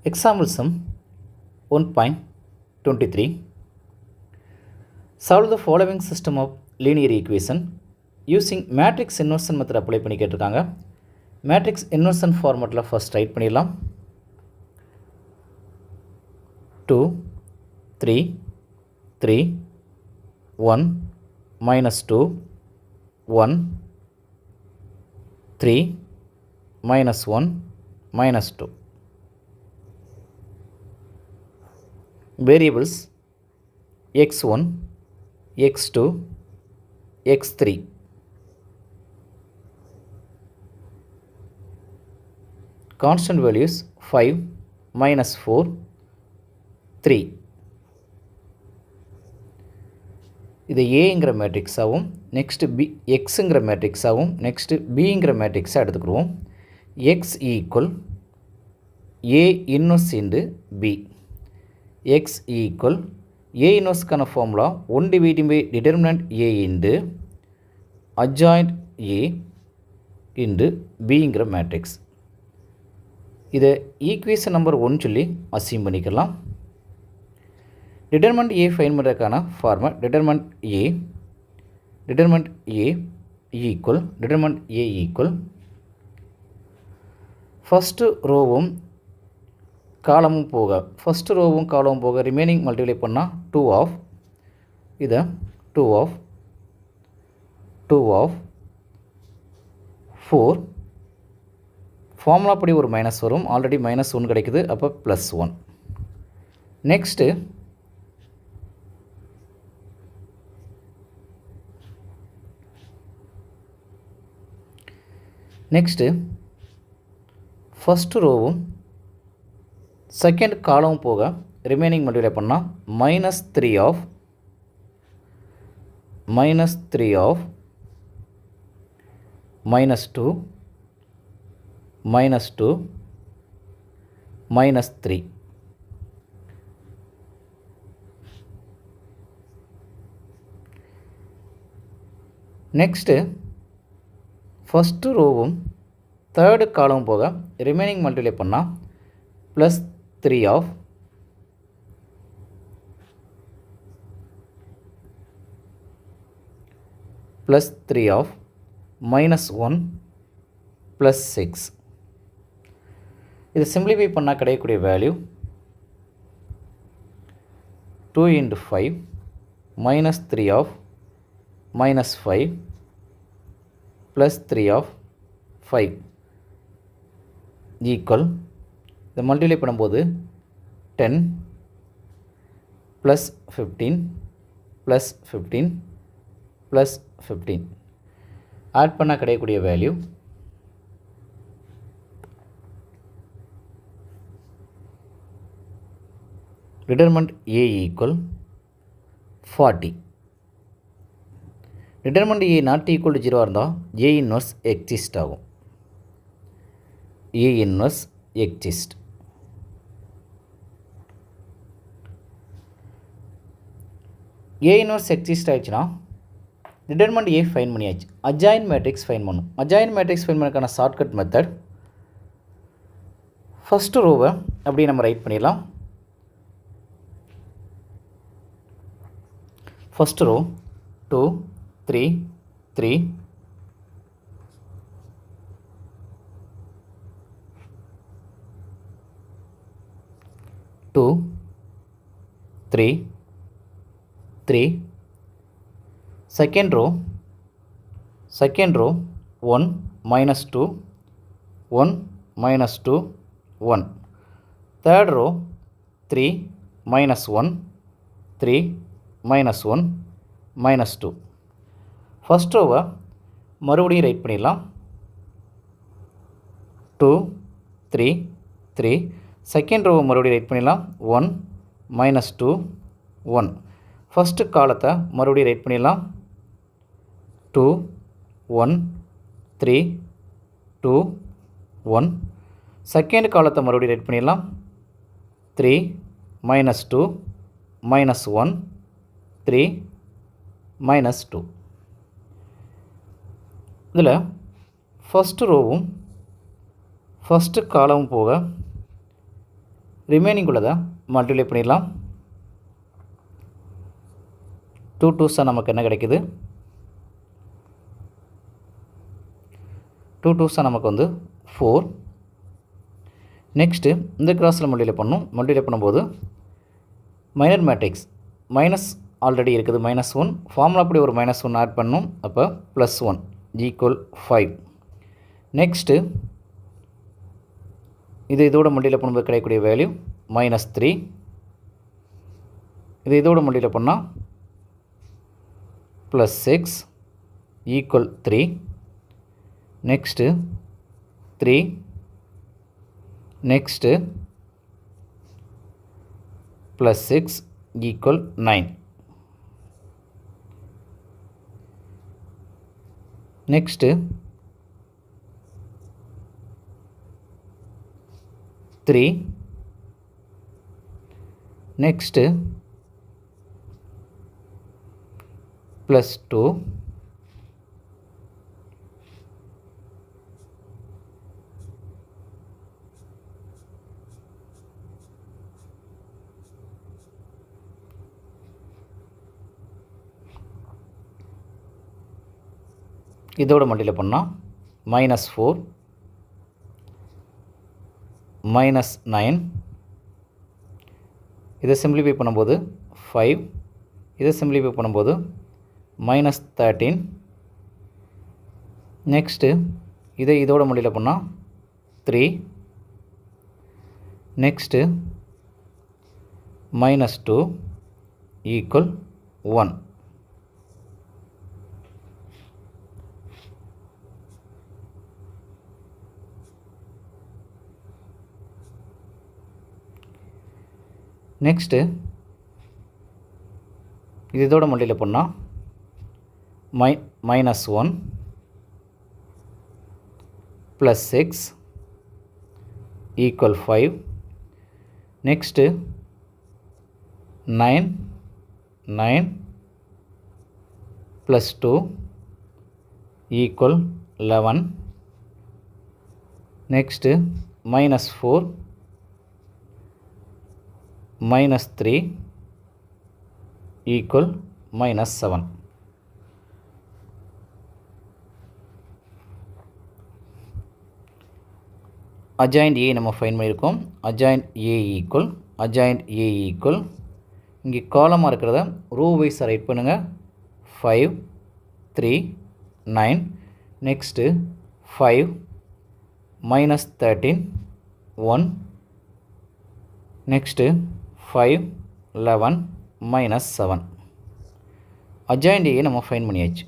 Example sum 1.23. Solve the following system of linear equation using matrix inversion method apply பண்ணி கேட்டிருக்காங்க. matrix inversion formatல first write பண்ணிடலாம். 2 3 3 1 minus 2 1 3 minus 1 minus 2. Variables x1 x2 x3. Constant values 5 minus 4 3. இது ஏங்கிற மேட்ரிக்ஸாகவும் next எக்ஸுங்கிற மேட்ரிக்ஸாகவும் next பிங்கிற மேட்ரிக்ஸாக எடுத்துக்கிடுவோம். X equal A inverse into B. X equal A இன்வர்ஸ்க்கான formula 1 dividing by determinant A into adjoint A into பிங்கிற matrix. இதை equation number 1 சொல்லி assume பண்ணிக்கலாம். டிட்டர்மினன்ட் ஏ ஃபைன் பண்ணுறதுக்கான formula determinant A equal first ரோவும் காலமும் போக ரிமைனிங் மல்டிப்ளை பண்ணால் 2 ஆஃப் இதை 2 ஆஃப் 4 ஃபார்முலா படி ஒரு மைனஸ் வரும். ஆல்ரெடி -1 கிடைக்குது, அப்போ +1. நெக்ஸ்ட்டு ஃபஸ்ட்டு ரோவும் செகண்ட் காலமும் போக ரிமைனிங் மல்டிப்ளை பண்ணால் -3 ஆஃப் -2 -3. நெக்ஸ்ட்டு ஃபஸ்ட்டு ரோவும் தேர்டு காலமும் போக ரிமைனிங் மல்டிப்ளை பண்ணால் +3 ஆஃப் -1 +6. இது சிம்பிளிஃபை பண்ணால் கிடைக்கக்கூடிய வேல்யூ 2 × 5 -3 ஆஃப் -5 +3 ஆஃப் 5 ஈக்குவல் இதை மல்டிப்ளை பண்ணும்போது 10 +15 +15 +15 ஆட் பண்ணால் கிடைக்கக்கூடிய value determinant A equal 40. Determinant A not equal to 0 இருந்தால் ஏ இன்வர்ஸ் எக்ஸிஸ்ட் ஆகும். A inverse exist. A inverse exist ஆயிடுச்சுன்னா டிட்டர்மினன்ட் ஏ ஃபைன் பண்ணியாச்சு. அட்ஜாயின்ட் மேட்ரிக்ஸ் ஃபைன் பண்ணும். அட்ஜாயின்ட் மேட்ரிக்ஸ் ஃபைன் பண்ணதுக்கான ஷார்ட்கட் மெத்தட் ஃபஸ்ட்டு ரோவை அப்படியே நம்ம ரைட் பண்ணிடலாம். First row 2 3 3 2 3 3. Second row 1 -2 1 -2 1. Third row 3 -1 3 -1 -2. First ரோவை மறுபடியும் ரைட் பண்ணிடலாம். 2 3 3. செகண்ட் ரோவை மறுபடியும் ரைட் பண்ணிடலாம். 1 -2 1. ஃபஸ்ட்டு காலத்தை மறுபடியும் ரைட் பண்ணிடலாம். 2 1 3 2 1. செகண்ட் காலத்தை மறுபடியும் ரைட் பண்ணிடலாம். 3 -2 -1 3 -2. இதில் ஃபஸ்ட்டு ரோவும் ஃபஸ்ட்டு காலமும் போக ரிமைனிங் உள்ளதை மல்டிப்ளை பண்ணிடலாம். 2 2s நமக்கு என்ன கிடைக்குது? 2 2s நமக்கு வந்து 4. நெக்ஸ்ட்டு இந்த கிராஸில் மல்டிப்ளை பண்ணணும். மல்டிப்ளை பண்ணும்போது மைனர் மேட்ரிக்ஸ் மைனஸ் ஆல்ரெடி இருக்குது, -1. ஃபார்முலா அப்படி ஒரு -1 ஆட் பண்ணணும். அப்போ +1 = 5. நெக்ஸ்ட்டு இதோட மல்டிப்ளை பண்ணும்போது கிடைக்கக்கூடிய வேல்யூ -3. இதோட மல்டிப்ளை பண்ணால் +6 = 3. நெக்ஸ்ட்டு 3. நெக்ஸ்ட்டு +6 = 9. நெக்ஸ்ட்டு 3. நெக்ஸ்ட்டு +2. இதோட மல்டிப்ளை பண்ணால் -4 -9. இதை சிம்பிளிஃபை பண்ணும்போது 5. இதை சிம்பிளிஃபை பண்ணும்போது -13. நெக்ஸ்ட்டு இதோட மல்டிப்ளை பண்ணால் 3. நெக்ஸ்ட்டு -2 = 1. நெக்ஸ்ட்டு இதோட மல்டிப்ளை பண்ணால் -1 +6 = 5. நெக்ஸ்ட்டு 9 +2 = 11. நெக்ஸ்ட்டு -4 -3 = -7. அட்ஜாயிண்ட் ஏ நம்ம ஃபைண்ட் பண்ணியிருக்கோம். அட்ஜாயிண்ட் ஏ ஈக்குவல் இங்கே காலமாக இருக்கிறத ரோ வைஸாக ரைட் பண்ணுங்கள். 5 3 9. நெக்ஸ்ட்டு 5 -13 1. நெக்ஸ்ட்டு 5 11 -7. அட்ஜாயிண்ட் ஏ நம்ம ஃபைண்ட் பண்ணியாச்சு.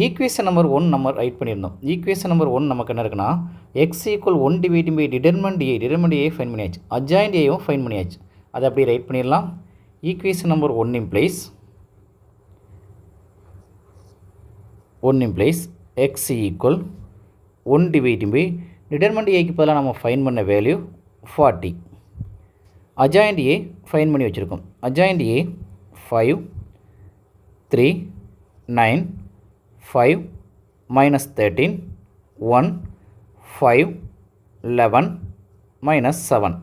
ஈக்குவேஷன் நம்பர் 1 நம்ம ரைட் பண்ணியிருந்தோம். ஈக்குவேஷன் நம்பர் 1 நமக்கு என்ன இருக்குன்னா x = 1 dividing by determinant A find பண்ணியாச்சு. அட்ஜாயிண்ட் ஏயும் ஃபைண்ட் பண்ணியாச்சு. அதை அப்படியே ரைட் பண்ணிடலாம். Equation number 1 implies x = 1 dividing by determinant ஏக்கு பதிலாக நம்ம ஃபைண்ட் பண்ண வேல்யூ 40. அட்ஜாயிண்ட் ஏ ஃபைண்ட் பண்ணி வச்சுருக்கோம். Adjoint A 5 3 9 5 -13 1 5 11 -7.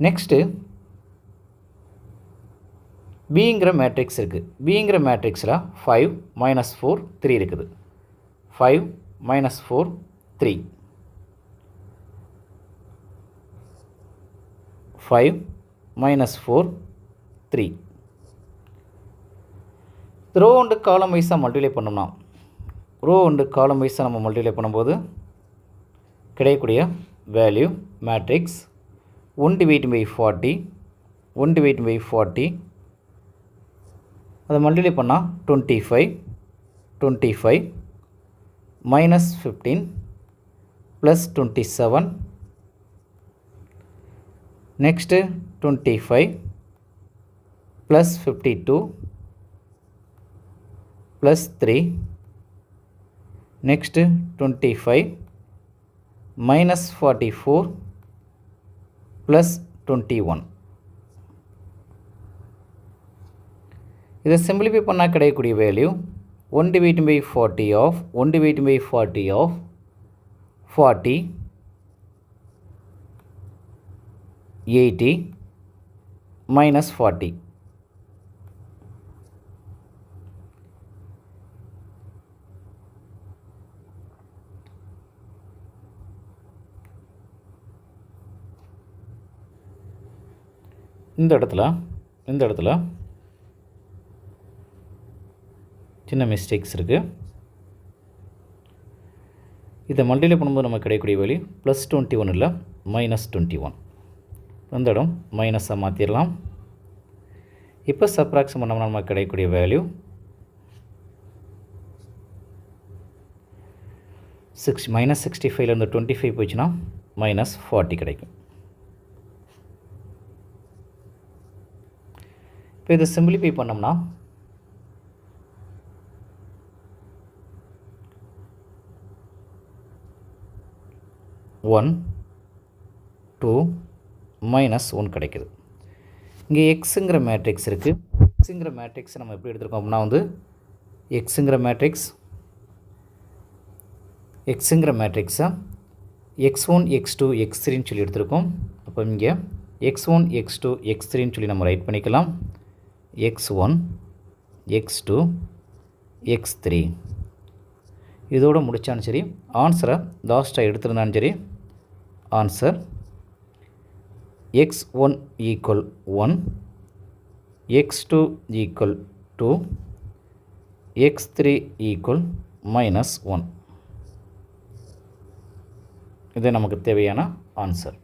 நெக்ஸ்ட்டு பிங்கிற மேட்ரிக்ஸ் இருக்குது. பிங்கிற மேட்ரிக்ஸில் 5 -4 3 இருக்குது. 5 -4 3 5 -4 3. ரோ அண்டு காலம் வைஸாக மல்டிப்ளை பண்ணோம்னா நம்ம மல்டிப்ளை பண்ணும்போது கிடைக்கக்கூடிய வேல்யூ மேட்ரிக்ஸ் 1 டிவைடிங் பை 40 அதை மல்டிப்ளை பண்ணால் 25 -15 +27. நெக்ஸ்ட்டு 25 +52 +3. நெக்ஸ்ட்டு 25 -44 +21. இதை சிம்பிளிஃபை பண்ணால் கிடைக்கக்கூடிய value 1 dividing by 40 of 40, 80, minus 40. இந்த இடத்துல சின்ன மிஸ்டேக்ஸ் இருக்குது. இதை மல்டிப்ளை பண்ணும்போது நமக்கு கிடைக்கக்கூடிய வேல்யூ +21 இல்லை -21. இந்த இடம் மைனஸாக மாற்றிடலாம். இப்போ சப்ராக்ஷன் பண்ணோம்னா நமக்கு கிடைக்கக்கூடிய வேல்யூ -65 25 போச்சுன்னா -40 கிடைக்கும். இப்போ இதை சிம்பிளிஃபை பண்ணோம்னா 1 2 -1 கிடைக்குது. இங்கே எக்ஸுங்கிற மேட்ரிக்ஸ் இருக்குது. எக்ஸுங்கிற மேட்ரிக்ஸ் நம்ம எப்படி எடுத்துருக்கோம் அப்படின்னா எக்ஸுங்கிற மேட்ரிக்ஸை x1 x2 x3ன்னு சொல்லி எடுத்துருக்கோம். அப்போ இங்கே x1 x2 x3ன்னு சொல்லி நம்ம ரைட் பண்ணிக்கலாம். x1 x2 x3 இதோடு முடித்தாலும் சரி, ஆன்சரை லாஸ்ட்டாக எடுத்திருந்தாலும் சரி, ஆன்சர் x1 = 1, x2 = 2, x3 = -1. இது நமக்கு தேவையான ஆன்சர்.